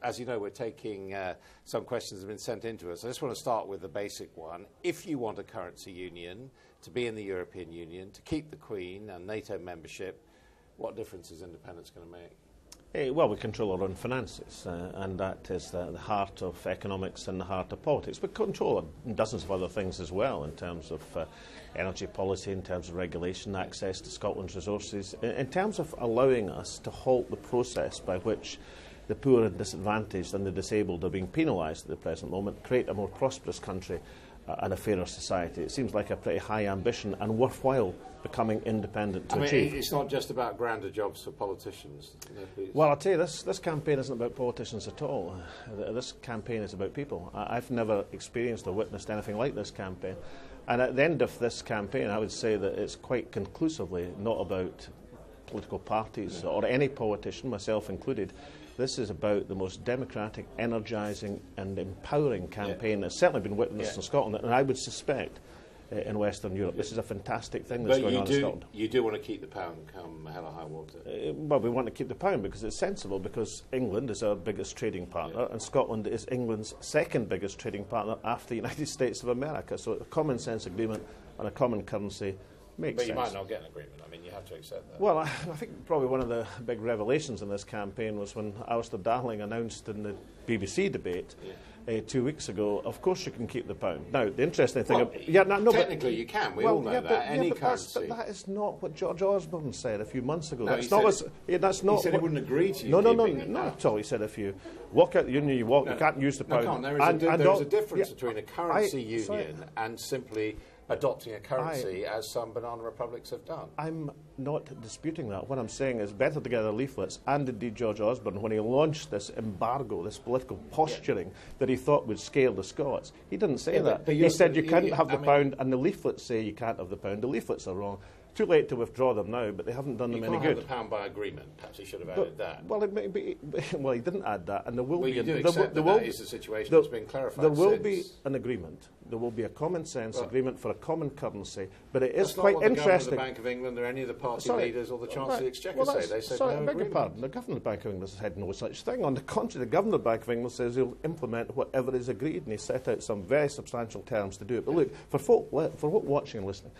as you know, we're taking some questions that have been sent in to us. I just want to start with the basic one. If you want a currency union, to be in the European Union, to keep the Queen and NATO membership, what difference is independence going to make? Well, we control our own finances, and that is the heart of economics and the heart of politics. We control dozens of other things as well, in terms of energy policy, in terms of regulation, access to Scotland's resources, in terms of allowing us to halt the process by which the poor and disadvantaged and the disabled are being penalised at the present moment, create a more prosperous country and a fairer society. It seems like a pretty high ambition and worthwhile becoming independent to achieve. It's not just about grander jobs for politicians. Well, I'll tell you, this campaign isn't about politicians at all. This campaign is about people. I've never experienced or witnessed anything like this campaign. And at the end of this campaign, I would say that it's quite conclusively not about political parties or any politician, myself included. This is about the most democratic, energising and empowering campaign that's certainly been witnessed in Scotland, and I would suspect in Western Europe. This is a fantastic thing that's going on in Scotland. You do want to keep the pound come hell or high water? Well, we want to keep the pound because it's sensible, because England is our biggest trading partner and Scotland is England's second biggest trading partner after the United States of America. So a common sense agreement on a common currency makes sense. But you might not get an agreement. I mean, you have to accept that. Well, I think probably one of the big revelations in this campaign was when Alistair Darling announced in the BBC debate 2 weeks ago, of course you can keep the pound. Now, the interesting thing... technically you can. We all know that. Any currency. But that is not what George Osborne said a few months ago. No, he said he wouldn't agree to you keeping it. Not at all. He said if you walk out the union, you can't use the pound. There is a difference between a currency union and simply adopting a currency, as some banana republics have done. I'm not disputing that. What I'm saying is better together leaflets, and indeed George Osborne, when he launched this embargo, this political posturing that he thought would scare the Scots, he didn't say that. He said you can't have the pound, and the leaflets say you can't have the pound. The leaflets are wrong. Too late to withdraw them now, but they haven't done them any good. You can't have the pound by agreement. Perhaps he should have added that. Well, it may be, well, he didn't add that, and there will be. You do accept that is the situation that's been clarified. There will be an agreement. There will be a common sense agreement for a common currency, but it is quite interesting. The Bank of England or any of the party leaders or the Chancellor of the Exchequer say. They said no agreement. I beg your pardon. The Governor of the Bank of England has said no such thing. On the contrary, the Governor of the Bank of England says he'll implement whatever is agreed, and he set out some very substantial terms to do it. But look, for folk watching and listening,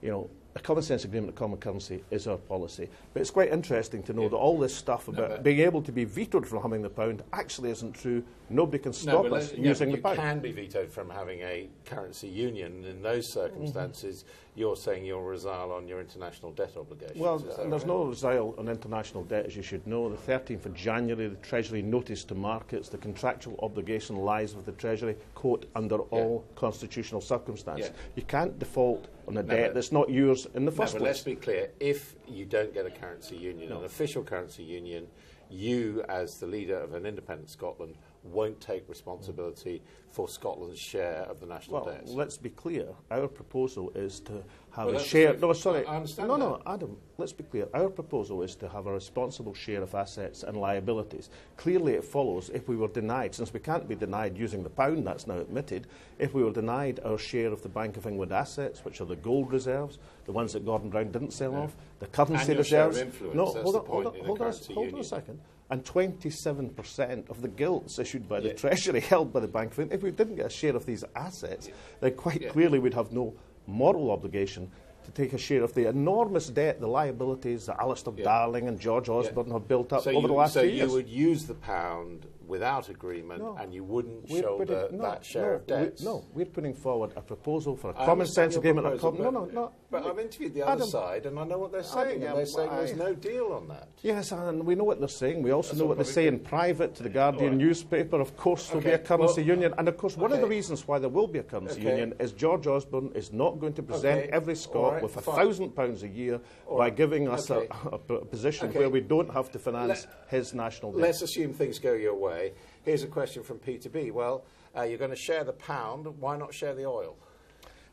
you know, a common sense agreement, a common currency is our policy. But it's quite interesting to know that all this stuff about being able to be vetoed from having the pound actually isn't true. Nobody can stop us using the pound. You can be vetoed from having a currency union. In those circumstances, you're saying you'll resile on your international debt obligations. Well, there's no resile on international debt, as you should know. The 13th of January, the Treasury notice to markets, the contractual obligation lies with the Treasury, quote, under all constitutional circumstances. You can't default on a debt that's not yours in the first place. But let's be clear, if you don't get a currency union, an official currency union, you, as the leader of an independent Scotland, won't take responsibility for Scotland's share of the national debt. Well, let's be clear. Our proposal is to have a share... No, sorry. I understand No, Adam, let's be clear. Our proposal is to have a responsible share of assets and liabilities. Clearly it follows, if we were denied, since we can't be denied using the pound, that's now admitted, if we were denied our share of the Bank of England assets, which are the gold reserves, the ones that Gordon Brown didn't sell off, the currency reserves... Hold on a second. And 27% of the gilts issued by the Treasury held by the Bank of England. If we didn't get a share of these assets, then quite clearly we'd have no moral obligation to take a share of the enormous debt, the liabilities that Alistair Darling and George Osborne have built up over the last few years. So you would use the pound without agreement, and you wouldn't shoulder that share of debts? No, we're putting forward a proposal for a common sense agreement. But I've interviewed the other side, and I know what they're saying, and they're saying there's no deal on that. Yes, and we know what they're saying. We also know what they say in private to the Guardian newspaper. Of course, there'll be a currency union. And, of course, one of the reasons why there will be a currency union is George Osborne is not going to present every Scot with £1,000 a year by giving us a position where we don't have to finance his national debt. Let's assume things go your way. Here's a question from Peter B. Well, you're going to share the pound. Why not share the oil?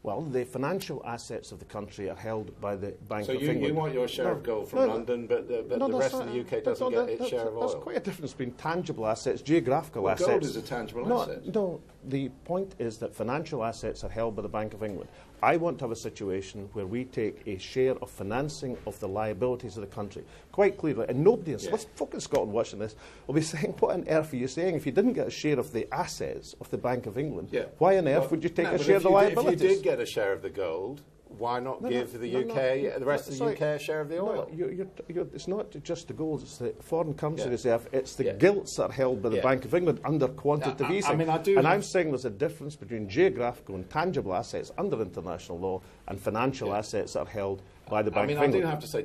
Well, the financial assets of the country are held by the Bank of England. So you want your share of gold from London, but the rest of the UK doesn't get its share of oil? There's quite a difference between tangible assets, geographical assets. Gold is a tangible asset. No, the point is that financial assets are held by the Bank of England. I want to have a situation where we take a share of financing of the liabilities of the country, quite clearly. And nobody, let's focus Scotland watching this, will be saying, what on earth are you saying? If you didn't get a share of the assets of the Bank of England, why on earth would you take a share of the liabilities? If you did get a share of the gold, why not give the rest of the UK a share of the oil? It's not just the gold, it's the foreign currency reserve, it's the gilts that are held by the Bank of England under quantitative easing. I'm saying there's a difference between geographical and tangible assets under international law and financial assets that are held by the Bank of England. I do have to say,